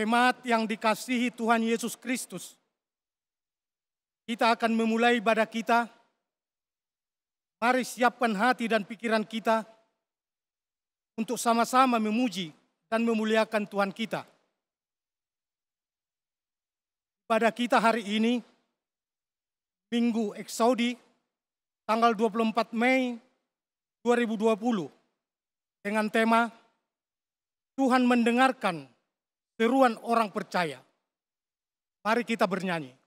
Jemaat yang dikasihi Tuhan Yesus Kristus, kita akan memulai ibadah kita. Mari siapkan hati dan pikiran kita untuk sama-sama memuji dan memuliakan Tuhan kita. Ibadah kita hari ini, Minggu Eksaudi, tanggal 24 Mei 2020, dengan tema Tuhan mendengarkan seruan orang percaya. Mari kita bernyanyi.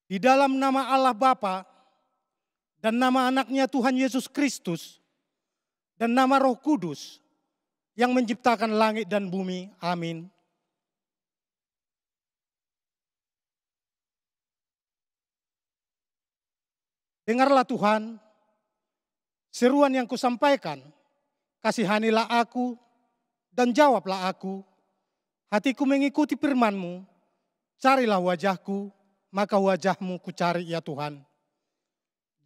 Di dalam nama Allah Bapa dan nama anaknya Tuhan Yesus Kristus dan nama Roh Kudus yang menciptakan langit dan bumi. Amin. Dengarlah Tuhan, seruan yang kusampaikan, kasihanilah aku dan jawablah aku. Hatiku mengikuti firman-Mu, carilah wajahku, maka wajah-Mu kucari ya Tuhan.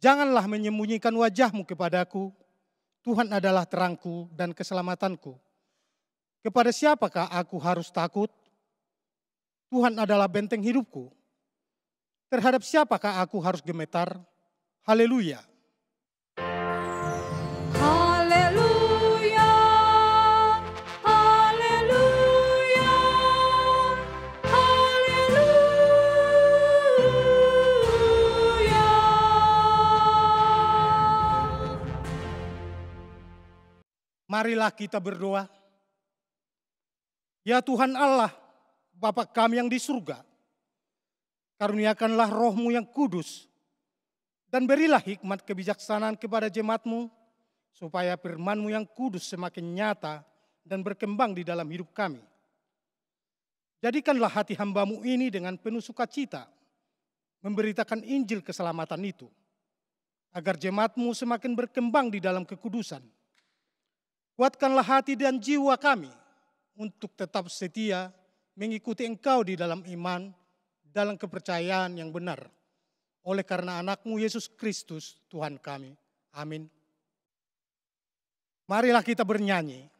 Janganlah menyembunyikan wajah-Mu kepadaku, Tuhan adalah terangku dan keselamatanku. Kepada siapakah aku harus takut? Tuhan adalah benteng hidupku. Terhadap siapakah aku harus gemetar? Haleluya. Marilah kita berdoa. Ya Tuhan Allah, Bapa kami yang di surga, karuniakanlah Roh-Mu yang kudus, dan berilah hikmat kebijaksanaan kepada jemaat-Mu, supaya firman-Mu yang kudus semakin nyata dan berkembang di dalam hidup kami. Jadikanlah hati hamba-Mu ini dengan penuh sukacita, memberitakan Injil keselamatan itu, agar jemaat-Mu semakin berkembang di dalam kekudusan. Kuatkanlah hati dan jiwa kami untuk tetap setia mengikuti Engkau di dalam iman, dalam kepercayaan yang benar. Oleh karena anak-Mu Yesus Kristus Tuhan kami. Amin. Marilah kita bernyanyi.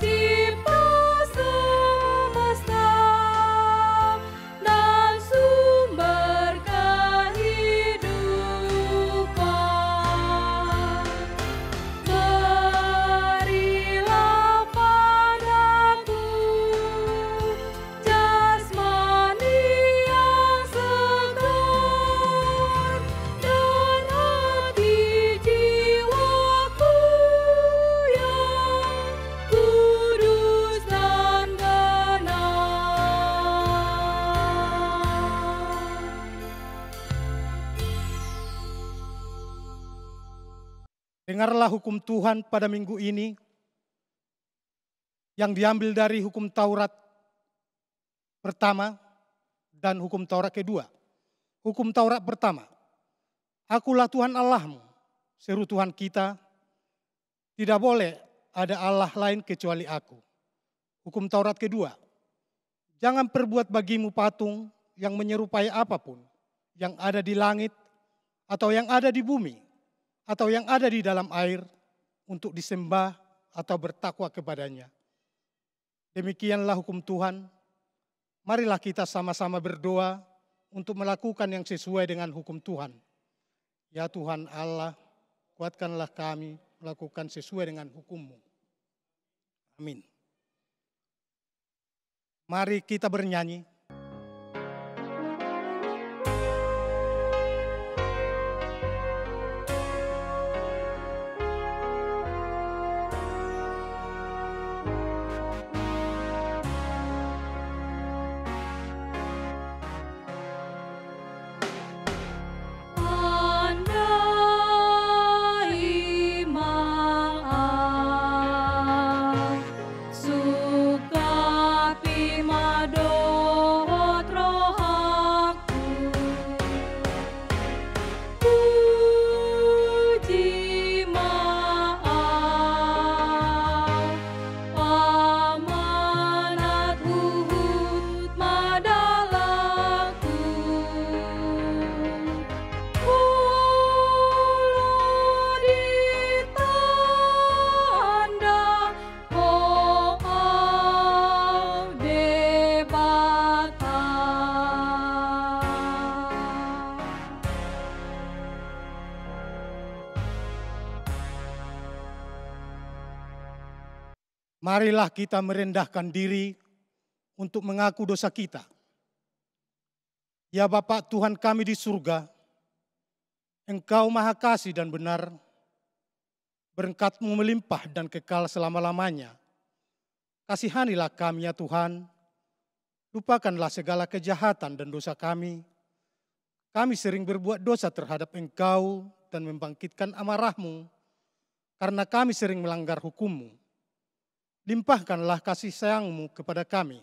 Di Dengarlah hukum Tuhan pada minggu ini yang diambil dari hukum Taurat pertama dan hukum Taurat kedua. Hukum Taurat pertama, Akulah Tuhan Allahmu, seru Tuhan kita, tidak boleh ada Allah lain kecuali aku. Hukum Taurat kedua, jangan perbuat bagimu patung yang menyerupai apapun yang ada di langit atau yang ada di bumi atau yang ada di dalam air untuk disembah atau bertakwa kepadanya. Demikianlah hukum Tuhan. Marilah kita sama-sama berdoa untuk melakukan yang sesuai dengan hukum Tuhan. Ya Tuhan Allah, kuatkanlah kami melakukan sesuai dengan hukum-Mu. Amin. Mari kita bernyanyi. Marilah kita merendahkan diri untuk mengaku dosa kita. Ya Bapa Tuhan kami di surga, Engkau Maha Kasih dan benar, berkat-Mu melimpah dan kekal selama-lamanya. Kasihanilah kami ya Tuhan, lupakanlah segala kejahatan dan dosa kami. Kami sering berbuat dosa terhadap Engkau dan membangkitkan amarah-Mu, karena kami sering melanggar hukum-Mu. Limpahkanlah kasih sayang-Mu kepada kami.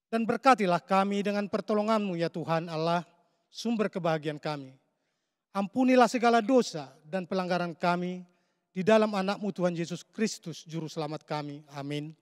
Dan berkatilah kami dengan pertolongan-Mu ya Tuhan Allah, sumber kebahagiaan kami. Ampunilah segala dosa dan pelanggaran kami di dalam anak-Mu Tuhan Yesus Kristus, Juru Selamat kami. Amin.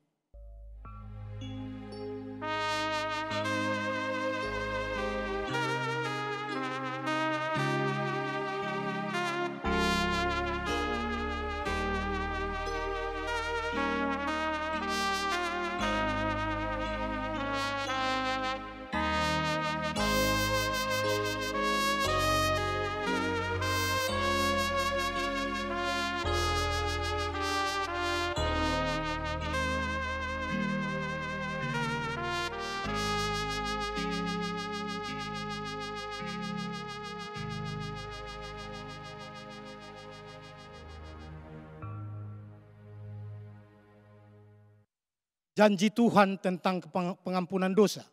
Janji Tuhan tentang pengampunan dosa.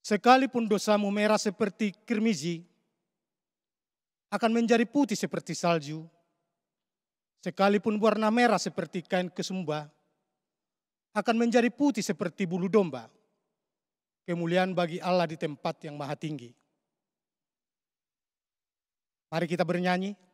Sekalipun dosamu merah seperti kirmizi, akan menjadi putih seperti salju. Sekalipun warna merah seperti kain kesumba, akan menjadi putih seperti bulu domba. Kemuliaan bagi Allah di tempat yang maha tinggi. Mari kita bernyanyi.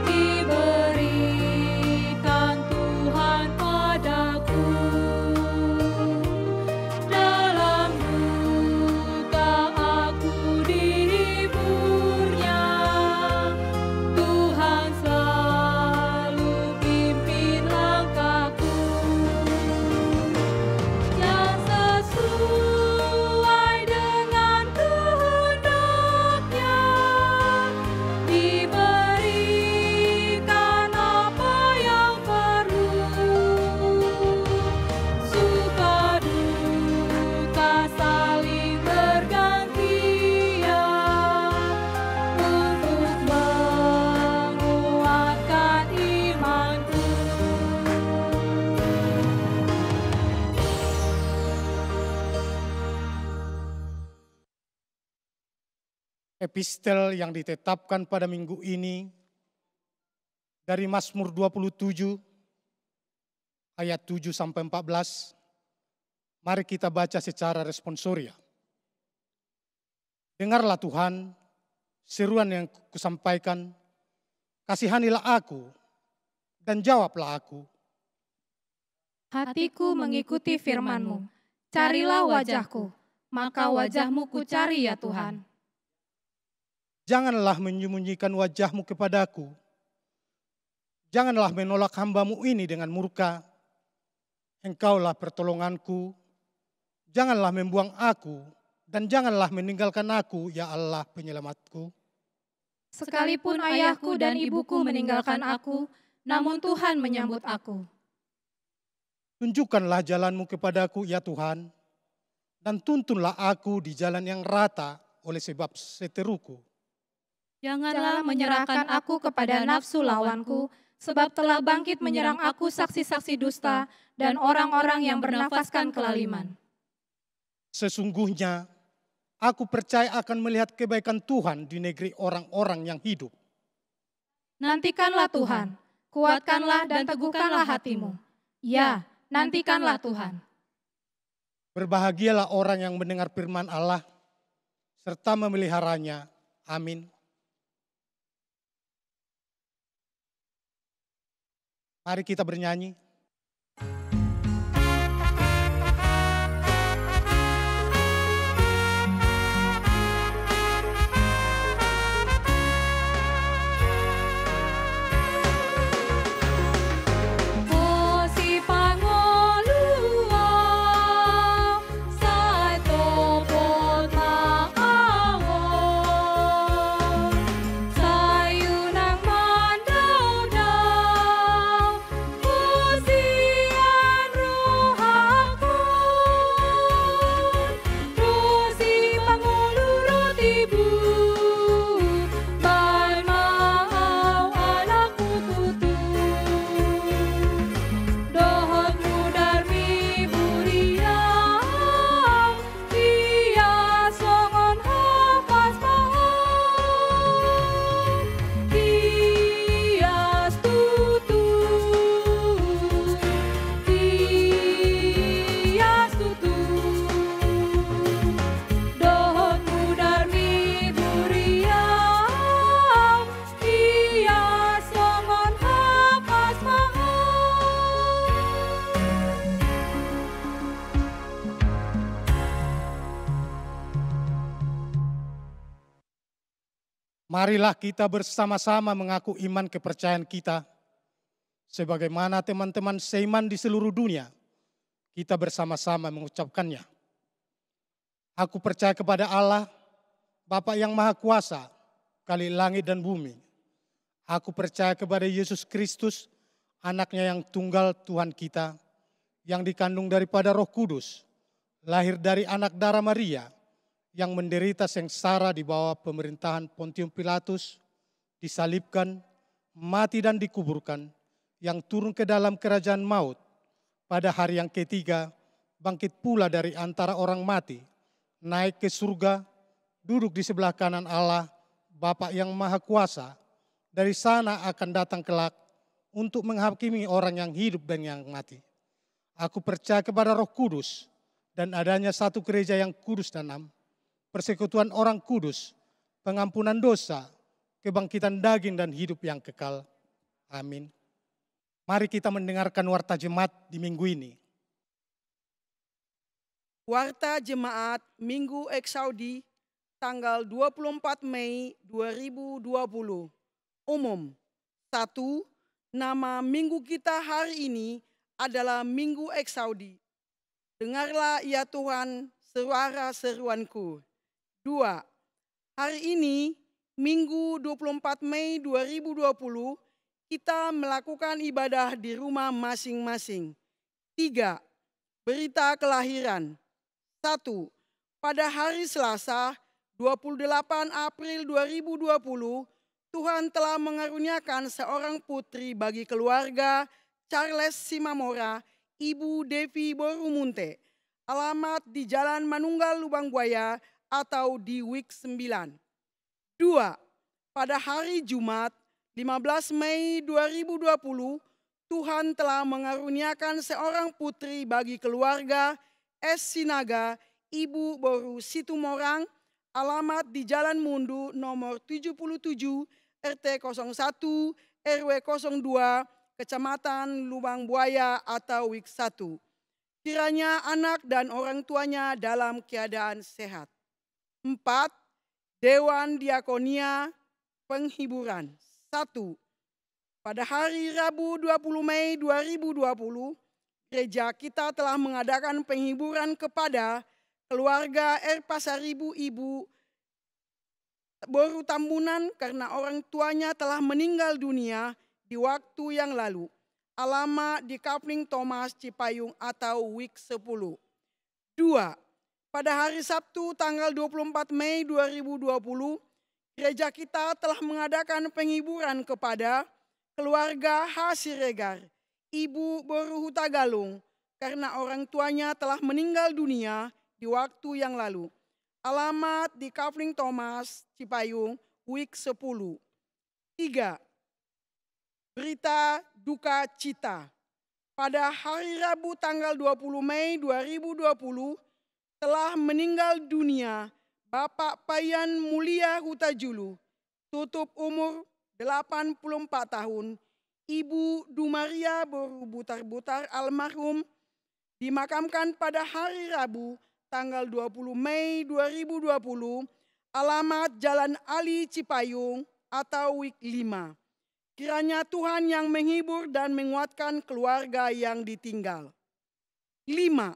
Diberi Epistel yang ditetapkan pada minggu ini dari Mazmur 27 ayat 7 sampai 14. Mari kita baca secara responsoria. Dengarlah Tuhan, seruan yang kusampaikan, kasihanilah aku dan jawablah aku. Hatiku mengikuti firman-Mu, carilah wajahku, maka wajah-Mu ku cari ya Tuhan. Janganlah menyembunyikan wajah-Mu kepadaku. Janganlah menolak hamba-Mu ini dengan murka. Engkaulah pertolonganku. Janganlah membuang aku, dan janganlah meninggalkan aku, ya Allah penyelamatku. Sekalipun ayahku dan ibuku meninggalkan aku, namun Tuhan menyambut aku. Tunjukkanlah jalan-Mu kepadaku, ya Tuhan, dan tuntunlah aku di jalan yang rata oleh sebab seteruku. Janganlah menyerahkan aku kepada nafsu lawanku, sebab telah bangkit menyerang aku saksi-saksi dusta dan orang-orang yang bernafaskan kelaliman. Sesungguhnya, aku percaya akan melihat kebaikan Tuhan di negeri orang-orang yang hidup. Nantikanlah Tuhan, kuatkanlah dan teguhkanlah hatimu. Ya, nantikanlah Tuhan. Berbahagialah orang yang mendengar firman Allah, serta memeliharanya. Amin. Mari kita bernyanyi. Marilah kita bersama-sama mengaku iman kepercayaan kita. Sebagaimana teman-teman seiman di seluruh dunia, kita bersama-sama mengucapkannya. Aku percaya kepada Allah, Bapa yang Maha Kuasa, Kali langit dan bumi. Aku percaya kepada Yesus Kristus, anaknya yang tunggal Tuhan kita, yang dikandung daripada Roh Kudus, lahir dari anak darah Maria, yang menderita sengsara di bawah pemerintahan Pontius Pilatus, disalibkan, mati dan dikuburkan, yang turun ke dalam kerajaan maut, pada hari yang ketiga, bangkit pula dari antara orang mati, naik ke surga, duduk di sebelah kanan Allah, Bapa yang Maha Kuasa, dari sana akan datang kelak untuk menghakimi orang yang hidup dan yang mati. Aku percaya kepada Roh Kudus dan adanya satu gereja yang kudus dan am, persekutuan orang kudus, pengampunan dosa, kebangkitan daging dan hidup yang kekal. Amin. Mari kita mendengarkan warta jemaat di minggu ini. Warta Jemaat Minggu Eksaudi tanggal 24 Mei 2020. Umum. 1. Nama minggu kita hari ini adalah Minggu Eksaudi. Dengarlah ya Tuhan suara seruanku. 2. Hari ini, Minggu 24 Mei 2020, kita melakukan ibadah di rumah masing-masing. 3. Berita kelahiran. 1. Pada hari Selasa, 28 April 2020, Tuhan telah mengaruniakan seorang putri bagi keluarga Charles Simamora, Ibu Devi Borumunte. Alamat di Jalan Manunggal Lubang Buaya atau di Wik 9. 2. Pada hari Jumat 15 Mei 2020, Tuhan telah mengaruniakan seorang putri bagi keluarga S. Sinaga, Ibu Boru Situmorang, alamat di Jalan Mundu nomor 77, RT 01, RW 02, Kecamatan Lubang Buaya atau WIK 1. Kiranya anak dan orang tuanya dalam keadaan sehat. 4. Dewan Diakonia Penghiburan. 1. Pada hari Rabu 20 Mei 2020, gereja kita telah mengadakan penghiburan kepada keluarga R. Pasaribu Ibu Boru Tambunan karena orang tuanya telah meninggal dunia di waktu yang lalu. Alamat di Kapling Thomas Cipayung atau WIK 10. 2. Pada hari Sabtu tanggal 24 Mei 2020, gereja kita telah mengadakan penghiburan kepada keluarga H. Siregar, Ibu Boru Hutagalung, karena orang tuanya telah meninggal dunia di waktu yang lalu. Alamat di Kapling Thomas Cipayung, WIK 10. 3. Berita duka cita. Pada hari Rabu tanggal 20 Mei 2020, telah meninggal dunia Bapak Payan Mulia Hutajulu, tutup umur 84 tahun, Ibu Dumaria Boru Butar-Butar almarhum, dimakamkan pada hari Rabu tanggal 20 Mei 2020, alamat Jalan Ali Cipayung atau WIK 5. Kiranya Tuhan yang menghibur dan menguatkan keluarga yang ditinggal. 5.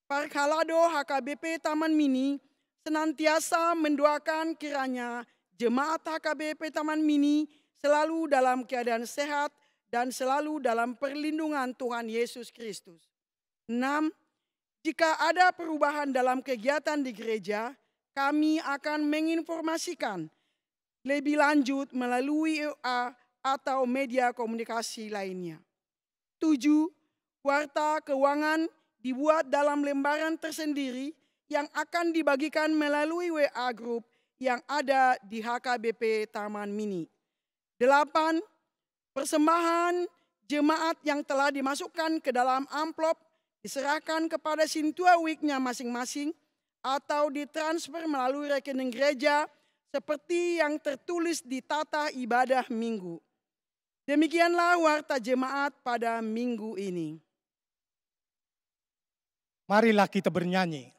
Park Halado HKBP Taman Mini senantiasa mendoakan kiranya jemaat HKBP Taman Mini selalu dalam keadaan sehat dan selalu dalam perlindungan Tuhan Yesus Kristus. 6. Jika ada perubahan dalam kegiatan di gereja, kami akan menginformasikan lebih lanjut melalui WA atau media komunikasi lainnya. 7. Warta keuangan dibuat dalam lembaran tersendiri yang akan dibagikan melalui WA Group yang ada di HKBP Taman Mini. 8. Persembahan jemaat yang telah dimasukkan ke dalam amplop diserahkan kepada Sintua WIK-nya masing-masing atau ditransfer melalui rekening gereja seperti yang tertulis di tata ibadah minggu. Demikianlah warta jemaat pada minggu ini. Marilah kita bernyanyi.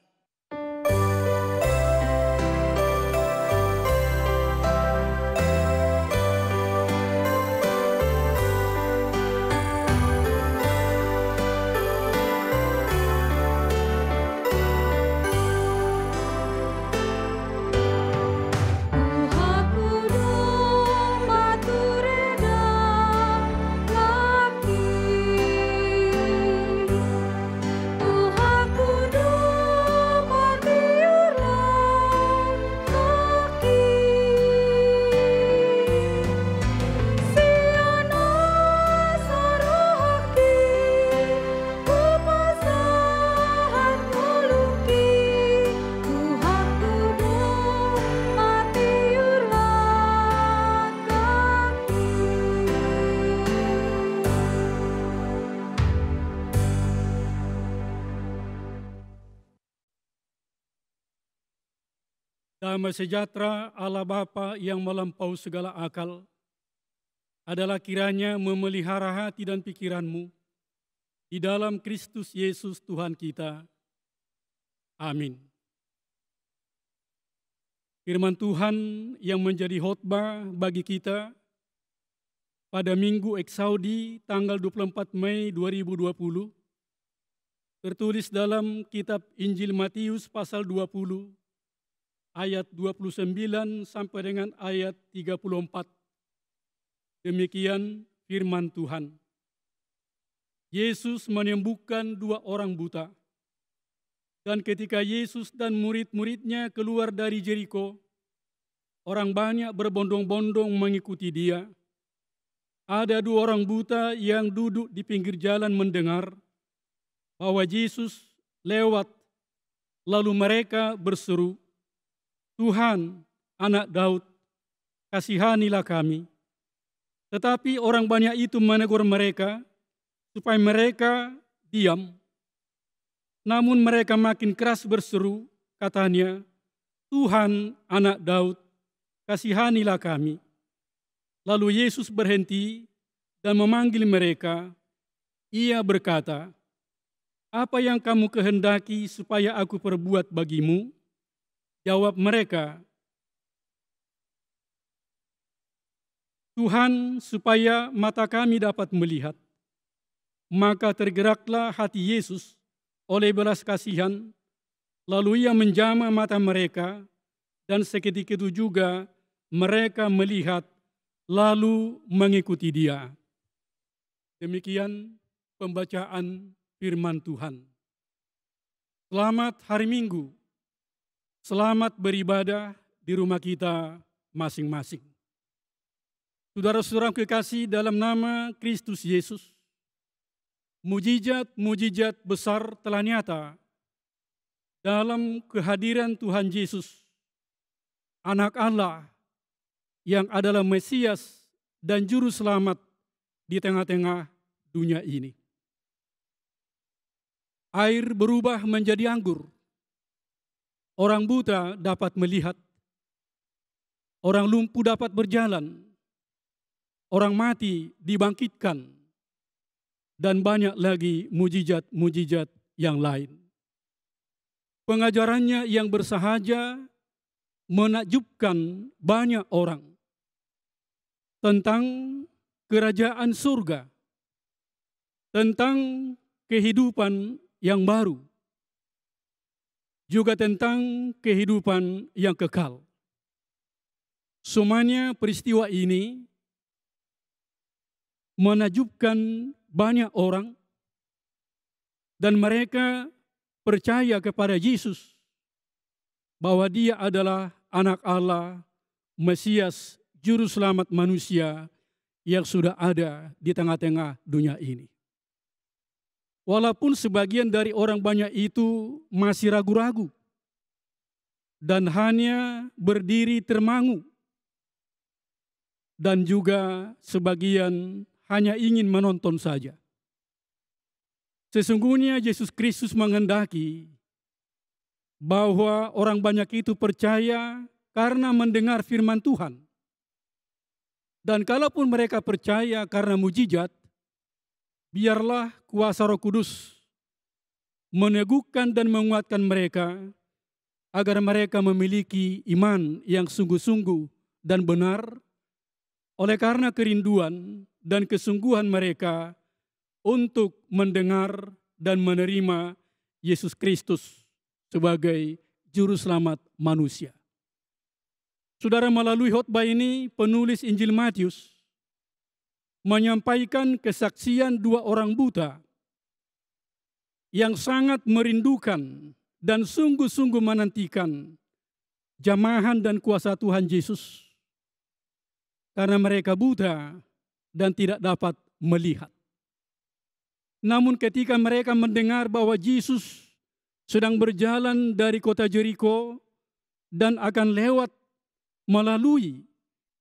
Damai sejahtera Allah Bapa yang melampaui segala akal adalah kiranya memelihara hati dan pikiranmu di dalam Kristus Yesus Tuhan kita. Amin. Firman Tuhan yang menjadi khotbah bagi kita pada Minggu Eksaudi tanggal 24 Mei 2020 tertulis dalam kitab Injil Matius pasal 20 ayat 29 sampai dengan ayat 34. Demikian firman Tuhan. Yesus menyembuhkan 2 orang buta. Dan ketika Yesus dan murid-muridnya keluar dari Jeriko, orang banyak berbondong-bondong mengikuti dia. Ada 2 orang buta yang duduk di pinggir jalan mendengar bahwa Yesus lewat, lalu mereka berseru, "Tuhan, Anak Daud, kasihanilah kami. Tetapi orang banyak itu menegur mereka, supaya mereka diam. Namun mereka makin keras berseru, katanya, Tuhan, Anak Daud, kasihanilah kami. Lalu Yesus berhenti dan memanggil mereka. Ia berkata, apa yang kamu kehendaki supaya aku perbuat bagimu? Jawab mereka, Tuhan, supaya mata kami dapat melihat. Maka tergeraklah hati Yesus oleh belas kasihan, lalu ia menjamah mata mereka, dan seketika itu juga mereka melihat, lalu mengikuti dia. Demikian pembacaan firman Tuhan. Selamat hari Minggu, selamat beribadah di rumah kita masing-masing. Saudara-saudara kekasih dalam nama Kristus Yesus, mujizat-mujizat besar telah nyata dalam kehadiran Tuhan Yesus, Anak Allah yang adalah Mesias dan Juru Selamat di tengah-tengah dunia ini. Air berubah menjadi anggur, orang buta dapat melihat, orang lumpuh dapat berjalan, orang mati dibangkitkan, dan banyak lagi mujizat-mujizat yang lain. Pengajarannya yang bersahaja menakjubkan banyak orang tentang kerajaan surga, tentang kehidupan yang baru, juga tentang kehidupan yang kekal. Semuanya peristiwa ini menakjubkan banyak orang dan mereka percaya kepada Yesus bahwa dia adalah Anak Allah, Mesias, Juru Selamat manusia yang sudah ada di tengah-tengah dunia ini. Walaupun sebagian dari orang banyak itu masih ragu-ragu dan hanya berdiri termangu, dan juga sebagian hanya ingin menonton saja. Sesungguhnya Yesus Kristus menghendaki bahwa orang banyak itu percaya karena mendengar firman Tuhan. Dan kalaupun mereka percaya karena mujizat, biarlah kuasa Roh Kudus meneguhkan dan menguatkan mereka agar mereka memiliki iman yang sungguh-sungguh dan benar oleh karena kerinduan dan kesungguhan mereka untuk mendengar dan menerima Yesus Kristus sebagai Juru Selamat manusia. Saudara, melalui khotbah ini penulis Injil Matius menyampaikan kesaksian dua orang buta yang sangat merindukan dan sungguh-sungguh menantikan jamahan dan kuasa Tuhan Yesus karena mereka buta dan tidak dapat melihat. Namun ketika mereka mendengar bahwa Yesus sedang berjalan dari kota Jericho dan akan lewat melalui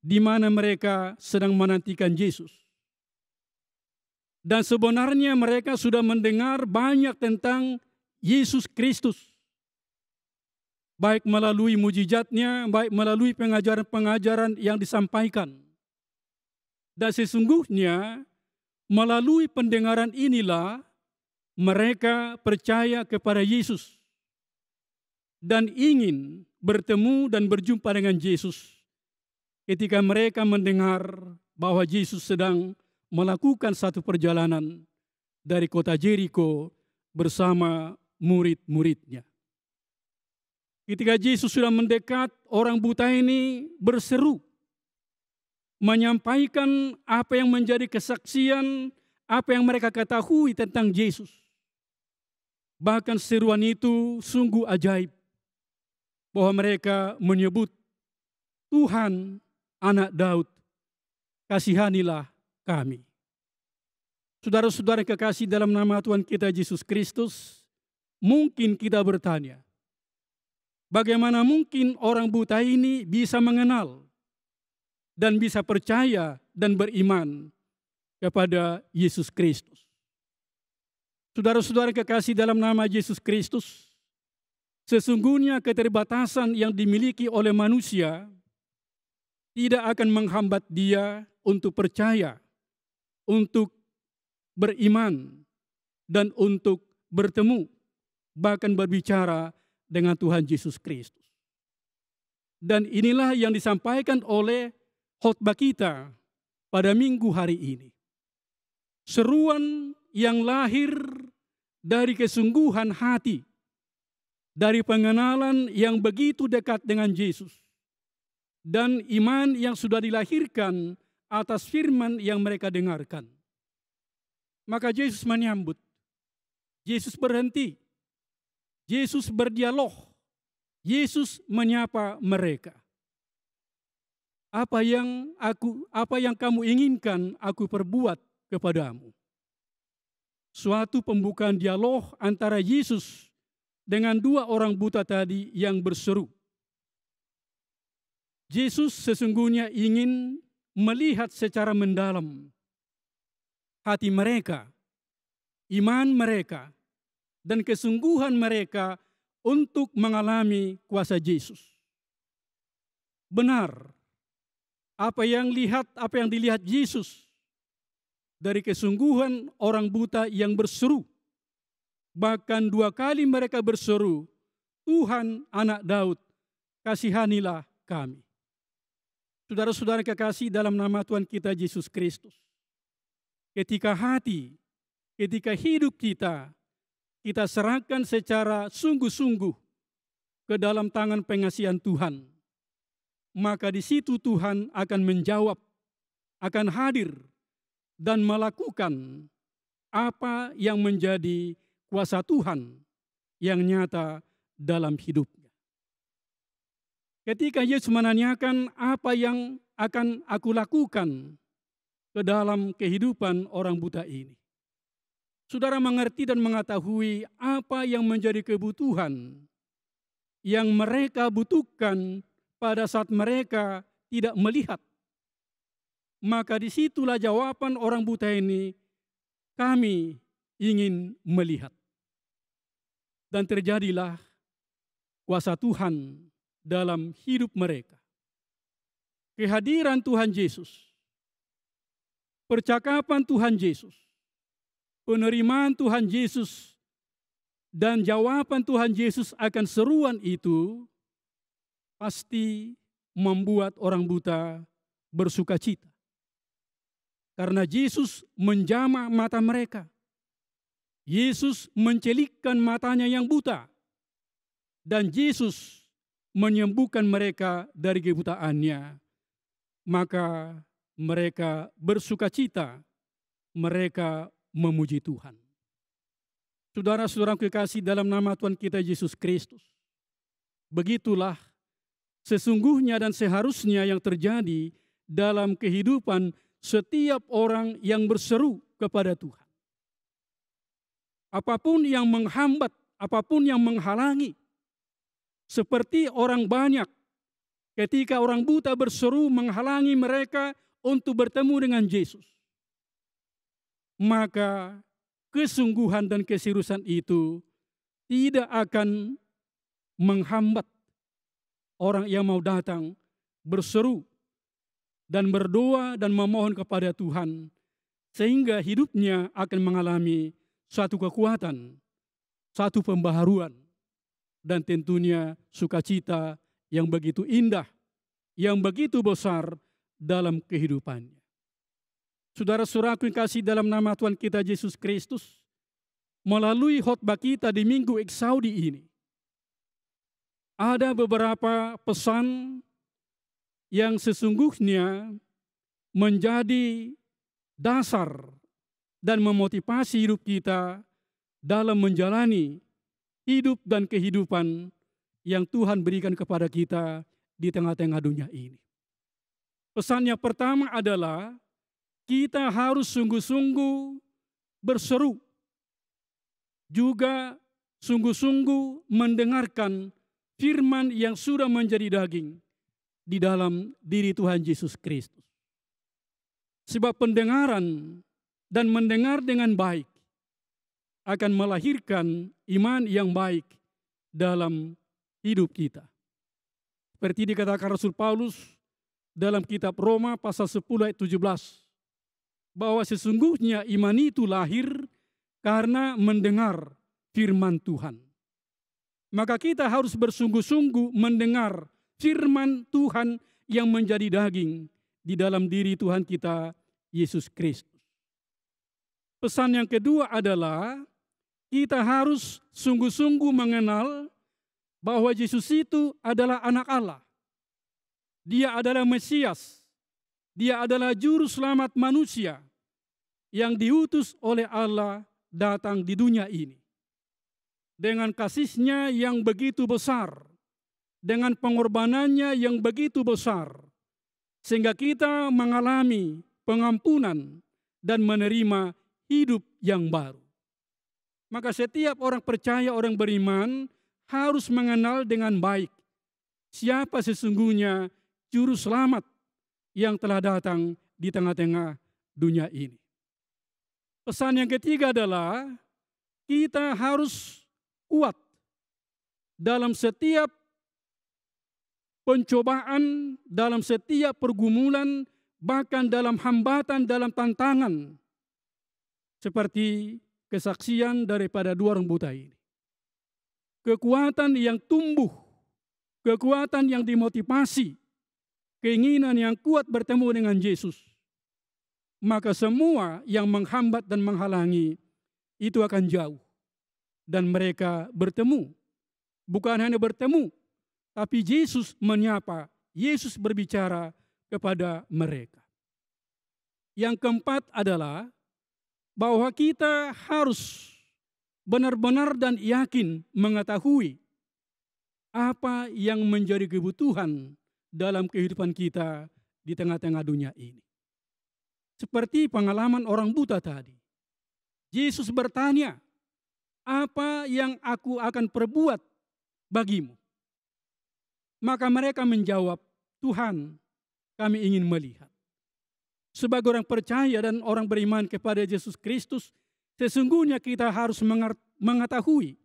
di mana mereka sedang menantikan Yesus. Dan sebenarnya mereka sudah mendengar banyak tentang Yesus Kristus. Baik melalui mujizatnya, baik melalui pengajaran-pengajaran yang disampaikan. Dan sesungguhnya melalui pendengaran inilah mereka percaya kepada Yesus dan ingin bertemu dan berjumpa dengan Yesus ketika mereka mendengar bahwa Yesus sedang melakukan satu perjalanan dari kota Jericho bersama murid-muridnya. Ketika Yesus sudah mendekat, orang buta ini berseru, menyampaikan apa yang menjadi kesaksian, apa yang mereka ketahui tentang Yesus. Bahkan seruan itu sungguh ajaib, bahwa mereka menyebut, Tuhan, Anak Daud, kasihanilah kami. Saudara-saudara kekasih dalam nama Tuhan kita Yesus Kristus, mungkin kita bertanya, bagaimana mungkin orang buta ini bisa mengenal dan bisa percaya dan beriman kepada Yesus Kristus. Saudara-saudara kekasih dalam nama Yesus Kristus, sesungguhnya keterbatasan yang dimiliki oleh manusia tidak akan menghambat dia untuk percaya, untuk beriman, dan untuk bertemu, bahkan berbicara dengan Tuhan Yesus Kristus. Dan inilah yang disampaikan oleh khotbah kita pada minggu hari ini. Seruan yang lahir dari kesungguhan hati, dari pengenalan yang begitu dekat dengan Yesus, dan iman yang sudah dilahirkan atas firman yang mereka dengarkan. Maka Yesus menyambut, Yesus berhenti, Yesus berdialog, Yesus menyapa mereka. Apa yang kamu inginkan aku perbuat kepadamu. Suatu pembukaan dialog antara Yesus dengan dua orang buta tadi yang berseru. Yesus sesungguhnya ingin melihat secara mendalam hati mereka, iman mereka, dan kesungguhan mereka untuk mengalami kuasa Yesus. Benar, apa yang dilihat Yesus dari kesungguhan orang buta yang berseru. Bahkan 2 kali mereka berseru, Tuhan Anak Daud, kasihanilah kami. Saudara-saudara kekasih dalam nama Tuhan kita Yesus Kristus. Ketika hidup kita serahkan secara sungguh-sungguh ke dalam tangan pengasihan Tuhan, maka di situ Tuhan akan menjawab, akan hadir, dan melakukan apa yang menjadi kuasa Tuhan yang nyata dalam hidupnya. Ketika Yesus menanyakan apa yang akan aku lakukan ke dalam kehidupan orang buta ini, saudara mengerti dan mengetahui apa yang menjadi kebutuhan yang mereka butuhkan pada saat mereka tidak melihat. Maka disitulah jawaban orang buta ini, kami ingin melihat. Dan terjadilah kuasa Tuhan dalam hidup mereka. Kehadiran Tuhan Yesus, percakapan Tuhan Yesus, penerimaan Tuhan Yesus, dan jawaban Tuhan Yesus akan seruan itu pasti membuat orang buta bersuka cita. Karena Yesus menjamah mata mereka. Yesus mencelikkan matanya yang buta. Dan Yesus menyembuhkan mereka dari kebutaannya. Maka mereka bersuka cita. Mereka memuji Tuhan. Saudara-saudara kekasih dalam nama Tuhan kita Yesus Kristus. Begitulah sesungguhnya dan seharusnya yang terjadi dalam kehidupan setiap orang yang berseru kepada Tuhan. Apapun yang menghambat, apapun yang menghalangi, seperti orang banyak ketika orang buta berseru menghalangi mereka untuk bertemu dengan Yesus, maka kesungguhan dan keseriusan itu tidak akan menghambat orang yang mau datang berseru dan berdoa dan memohon kepada Tuhan, sehingga hidupnya akan mengalami suatu kekuatan, satu pembaharuan, dan tentunya sukacita yang begitu indah, yang begitu besar dalam kehidupannya. Saudara-saudaraku yang kasih dalam nama Tuhan kita Yesus Kristus, melalui khotbah kita di Minggu Eksaudi ini, ada beberapa pesan yang sesungguhnya menjadi dasar dan memotivasi hidup kita dalam menjalani hidup dan kehidupan yang Tuhan berikan kepada kita di tengah-tengah dunia ini. Pesan yang pertama adalah kita harus sungguh-sungguh berseru, juga sungguh-sungguh mendengarkan firman yang sudah menjadi daging, di dalam diri Tuhan Yesus Kristus. Sebab pendengaran dan mendengar dengan baik akan melahirkan iman yang baik dalam hidup kita. Seperti dikatakan Rasul Paulus dalam kitab Roma pasal 10 ayat 17, bahwa sesungguhnya iman itu lahir karena mendengar firman Tuhan. Maka kita harus bersungguh-sungguh mendengar firman Tuhan yang menjadi daging di dalam diri Tuhan kita, Yesus Kristus. Pesan yang kedua adalah kita harus sungguh-sungguh mengenal bahwa Yesus itu adalah anak Allah. Dia adalah Mesias. Dia adalah juru selamat manusia yang diutus oleh Allah datang di dunia ini. Dengan kasih-Nya yang begitu besar, dengan pengorbanannya yang begitu besar, sehingga kita mengalami pengampunan dan menerima hidup yang baru. Maka setiap orang percaya, orang beriman harus mengenal dengan baik siapa sesungguhnya juru selamat yang telah datang di tengah-tengah dunia ini. Pesan yang ketiga adalah kita harus kuat dalam setiap pencobaan, dalam setiap pergumulan, bahkan dalam hambatan, dalam tantangan. Seperti kesaksian daripada dua orang buta ini. Kekuatan yang tumbuh, kekuatan yang dimotivasi, keinginan yang kuat bertemu dengan Yesus. Maka semua yang menghambat dan menghalangi itu akan jauh. Dan mereka bertemu. Bukan hanya bertemu, tapi Yesus menyapa, Yesus berbicara kepada mereka. Yang keempat adalah bahwa kita harus benar-benar dan yakin mengetahui apa yang menjadi kebutuhan dalam kehidupan kita di tengah-tengah dunia ini. Seperti pengalaman orang buta tadi. Yesus bertanya, apa yang aku akan perbuat bagimu? Maka mereka menjawab, Tuhan, kami ingin melihat. Sebagai orang percaya dan orang beriman kepada Yesus Kristus, sesungguhnya kita harus mengetahui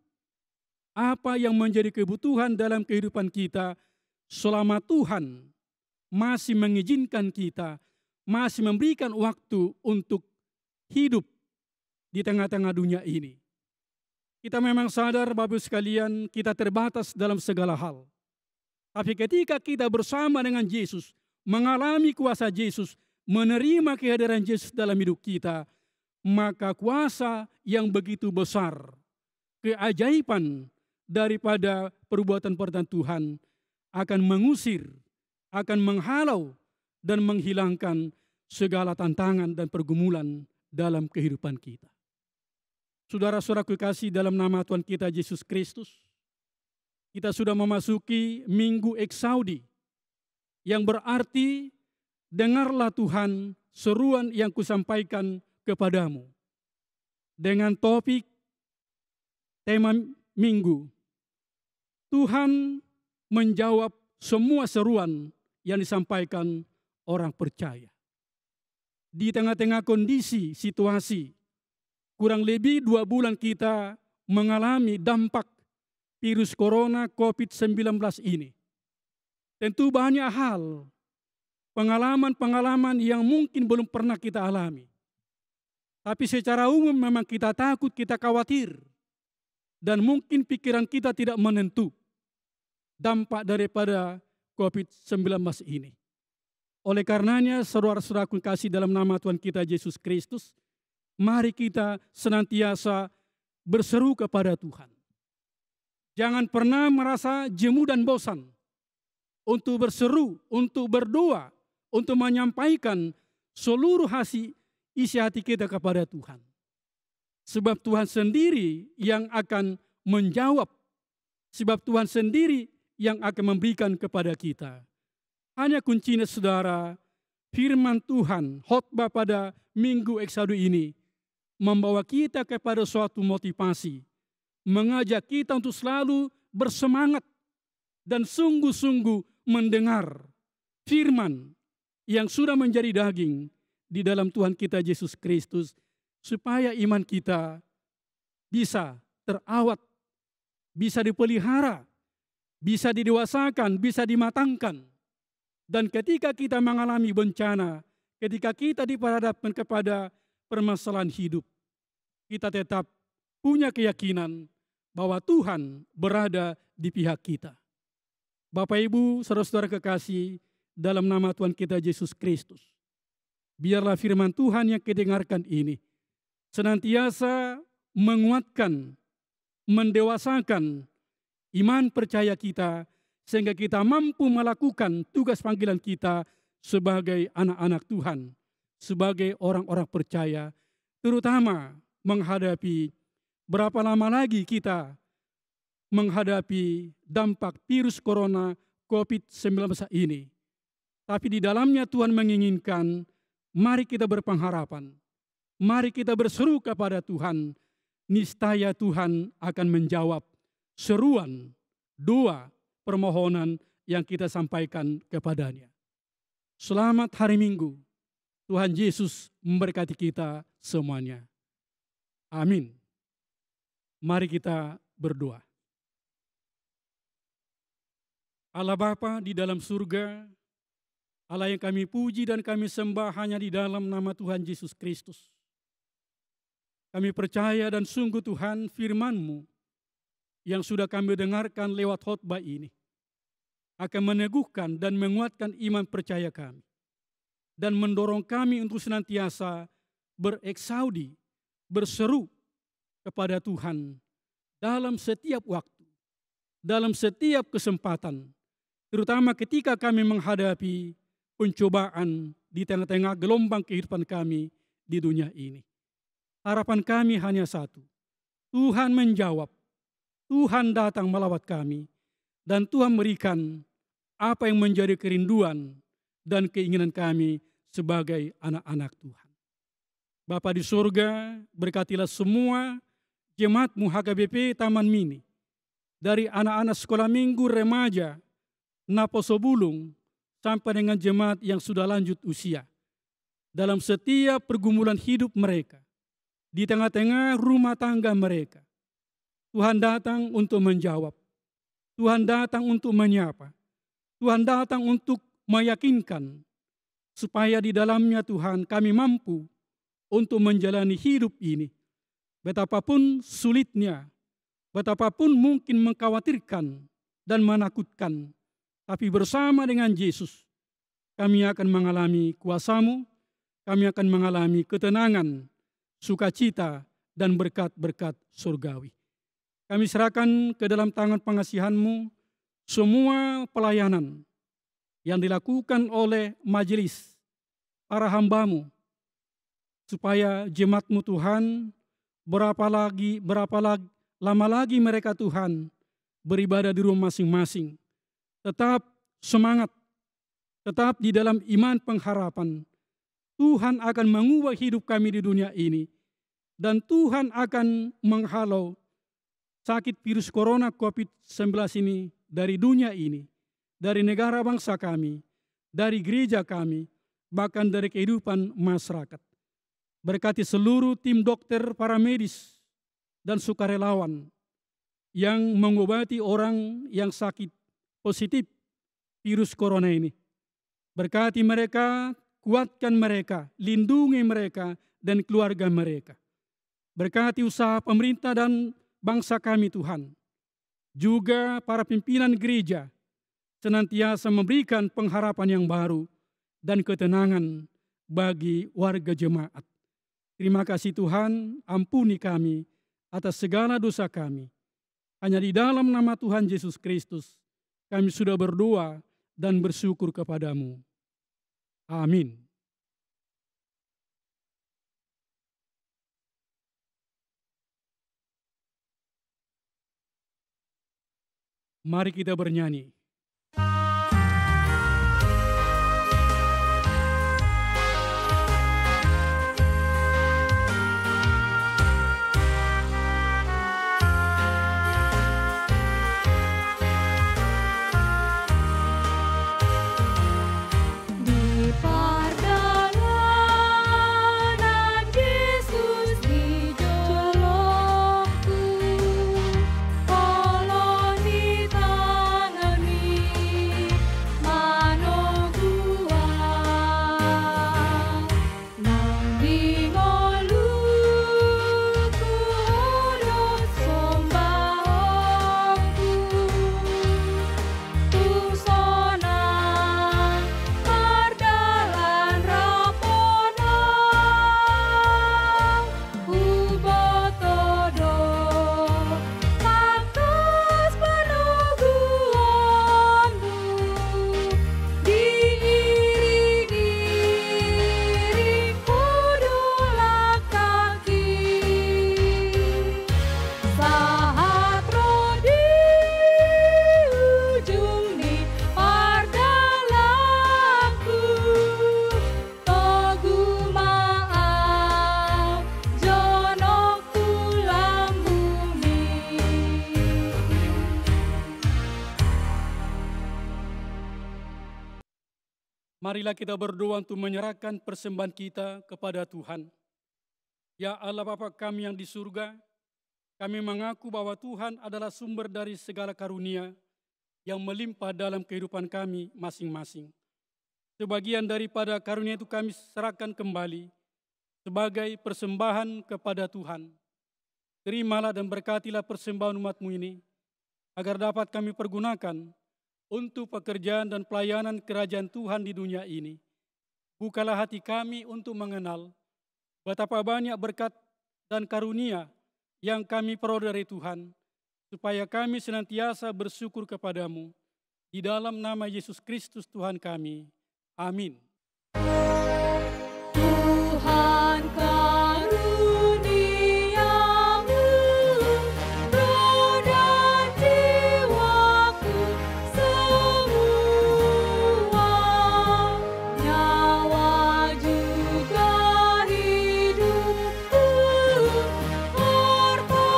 apa yang menjadi kebutuhan dalam kehidupan kita selama Tuhan masih mengizinkan kita, masih memberikan waktu untuk hidup di tengah-tengah dunia ini. Kita memang sadar, Bapak Ibu sekalian, kita terbatas dalam segala hal. Tapi ketika kita bersama dengan Yesus, mengalami kuasa Yesus, menerima kehadiran Yesus dalam hidup kita, maka kuasa yang begitu besar, keajaiban daripada perbuatan-perbuatan Tuhan akan mengusir, akan menghalau dan menghilangkan segala tantangan dan pergumulan dalam kehidupan kita. Saudara-saudara kekasih dalam nama Tuhan kita Yesus Kristus, kita sudah memasuki Minggu Eksaudi, yang berarti dengarlah Tuhan seruan yang kusampaikan kepadamu. Dengan topik tema minggu, Tuhan menjawab semua seruan yang disampaikan orang percaya. Di tengah-tengah kondisi, situasi, kurang lebih 2 bulan kita mengalami dampak virus corona COVID-19 ini. Tentu banyak hal, pengalaman-pengalaman yang mungkin belum pernah kita alami. Tapi secara umum memang kita takut, kita khawatir. Dan mungkin pikiran kita tidak menentu dampak daripada COVID-19 ini. Oleh karenanya, saudara-saudara kekasih dalam nama Tuhan kita Yesus Kristus, mari kita senantiasa berseru kepada Tuhan. Jangan pernah merasa jemu dan bosan untuk berseru, untuk berdoa, untuk menyampaikan seluruh isi hati kita kepada Tuhan. Sebab Tuhan sendiri yang akan menjawab. Sebab Tuhan sendiri yang akan memberikan kepada kita. Hanya kuncinya saudara, firman Tuhan, khotbah pada Minggu Eksaudi ini, membawa kita kepada suatu motivasi, mengajak kita untuk selalu bersemangat dan sungguh-sungguh mendengar firman yang sudah menjadi daging di dalam Tuhan kita Yesus Kristus, supaya iman kita bisa terawat, bisa dipelihara, bisa didewasakan, bisa dimatangkan. Dan ketika kita mengalami bencana, ketika kita diperhadapkan kepada permasalahan hidup, kita tetap punya keyakinan bahwa Tuhan berada di pihak kita. Bapak, Ibu, saudara-saudara kekasih, dalam nama Tuhan kita Yesus Kristus, biarlah firman Tuhan yang kita dengarkan ini senantiasa menguatkan, mendewasakan iman percaya kita, sehingga kita mampu melakukan tugas panggilan kita sebagai anak-anak Tuhan, sebagai orang-orang percaya, terutama menghadapi berapa lama lagi kita menghadapi dampak virus corona COVID-19 ini. Tapi di dalamnya Tuhan menginginkan, mari kita berpengharapan, mari kita berseru kepada Tuhan, niscaya Tuhan akan menjawab seruan, doa, permohonan yang kita sampaikan kepadanya. Selamat hari Minggu. Tuhan Yesus memberkati kita semuanya. Amin. Mari kita berdoa. Allah Bapa di dalam surga, Allah yang kami puji dan kami sembah hanya di dalam nama Tuhan Yesus Kristus. Kami percaya dan sungguh Tuhan, firman-Mu yang sudah kami dengarkan lewat khotbah ini akan meneguhkan dan menguatkan iman percaya kami dan mendorong kami untuk senantiasa bereksaudi, berseru kepada Tuhan dalam setiap waktu, dalam setiap kesempatan, terutama ketika kami menghadapi pencobaan di tengah-tengah gelombang kehidupan kami di dunia ini. Harapan kami hanya satu, Tuhan menjawab, Tuhan datang melawat kami, dan Tuhan berikan apa yang menjadi kerinduan dan keinginan kami sebagai anak-anak Tuhan. Bapa di surga, berkatilah semua jemaat-Mu HKBP Taman Mini, dari anak-anak sekolah minggu remaja, Naposo Bulung, sampai dengan jemaat yang sudah lanjut usia. Dalam setiap pergumulan hidup mereka, di tengah-tengah rumah tangga mereka, Tuhan datang untuk menjawab. Tuhan datang untuk menyapa. Tuhan datang untuk meyakinkan supaya di dalamnya Tuhan kami mampu untuk menjalani hidup ini. Betapapun sulitnya, betapapun mungkin mengkhawatirkan dan menakutkan, tapi bersama dengan Yesus kami akan mengalami kuasa-Mu, kami akan mengalami ketenangan, sukacita, dan berkat-berkat surgawi. Kami serahkan ke dalam tangan pengasihan-Mu semua pelayanan yang dilakukan oleh majelis para hamba-Mu, supaya jemaat-Mu Tuhan, berapa lama lagi mereka Tuhan beribadah di rumah masing-masing, tetap semangat, tetap di dalam iman pengharapan. Tuhan akan mengubah hidup kami di dunia ini, dan Tuhan akan menghalau sakit virus corona COVID-19 ini dari dunia ini, dari negara bangsa kami, dari gereja kami, bahkan dari kehidupan masyarakat. Berkati seluruh tim dokter, para medis, dan sukarelawan yang mengobati orang yang sakit positif virus corona ini. Berkati mereka, kuatkan mereka, lindungi mereka dan keluarga mereka. Berkati usaha pemerintah dan bangsa kami Tuhan. Juga para pimpinan gereja senantiasa memberikan pengharapan yang baru dan ketenangan bagi warga jemaat. Terima kasih Tuhan, ampuni kami atas segala dosa kami. Hanya di dalam nama Tuhan Yesus Kristus kami sudah berdoa dan bersyukur kepadamu. Amin. Mari kita bernyanyi. Marilah kita berdoa untuk menyerahkan persembahan kita kepada Tuhan. Ya Allah Bapa kami yang di surga, kami mengaku bahwa Tuhan adalah sumber dari segala karunia yang melimpah dalam kehidupan kami masing-masing. Sebagian daripada karunia itu kami serahkan kembali sebagai persembahan kepada Tuhan. Terimalah dan berkatilah persembahan umat-Mu ini, agar dapat kami pergunakan untuk pekerjaan dan pelayanan kerajaan Tuhan di dunia ini. Bukalah hati kami untuk mengenal betapa banyak berkat dan karunia yang kami peroleh dari Tuhan, supaya kami senantiasa bersyukur kepadamu. Di dalam nama Yesus Kristus Tuhan kami. Amin. Tuhan karuniamu roda jiwaku semua, nyawa juga hidupku, harta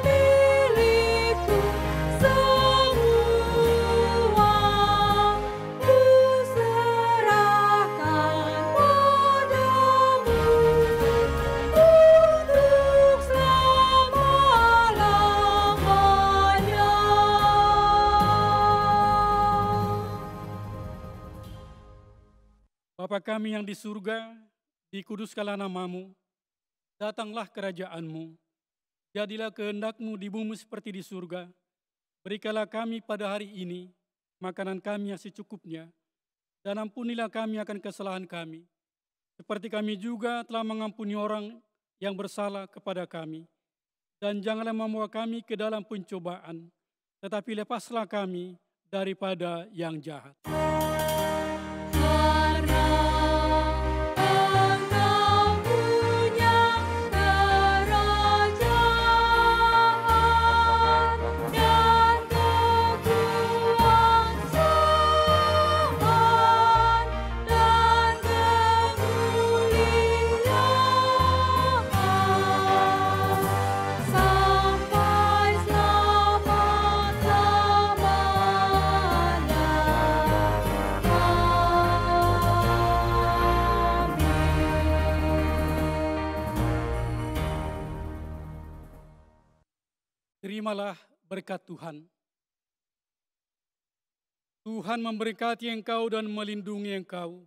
milikku semua, ku serahkan padamu untuk selama-lamanya. Bapa kami yang di surga, dikuduskanlah nama-Mu, datanglah kerajaan-Mu, jadilah kehendak-Mu di bumi seperti di surga. Berikanlah kami pada hari ini makanan kami yang secukupnya, dan ampunilah kami akan kesalahan kami, seperti kami juga telah mengampuni orang yang bersalah kepada kami. Dan janganlah membawa kami ke dalam pencobaan, tetapi lepaslah kami daripada yang jahat. Karena Engkau punya kerajaan dan kekuasaan dan kemuliaan sampai selama-lamanya. Terimalah berkat Tuhan. Tuhan memberkati engkau dan melindungi engkau.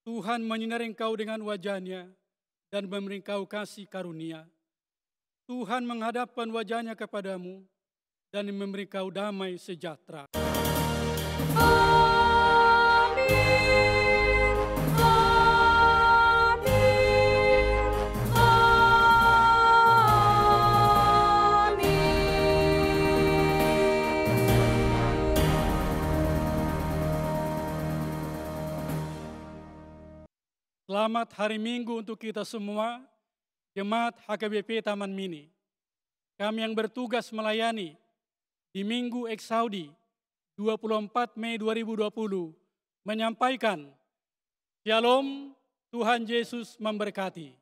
Tuhan menyinari engkau dengan wajah-Nya dan memberi engkau kasih karunia. Tuhan menghadapkan wajah-Nya kepadamu dan memberi engkau damai sejahtera. Selamat hari Minggu untuk kita semua, Jemaat HKBP Taman Mini. Kami yang bertugas melayani di Minggu Eksaudi 24 Mei 2020 menyampaikan, Shalom, Tuhan Yesus memberkati.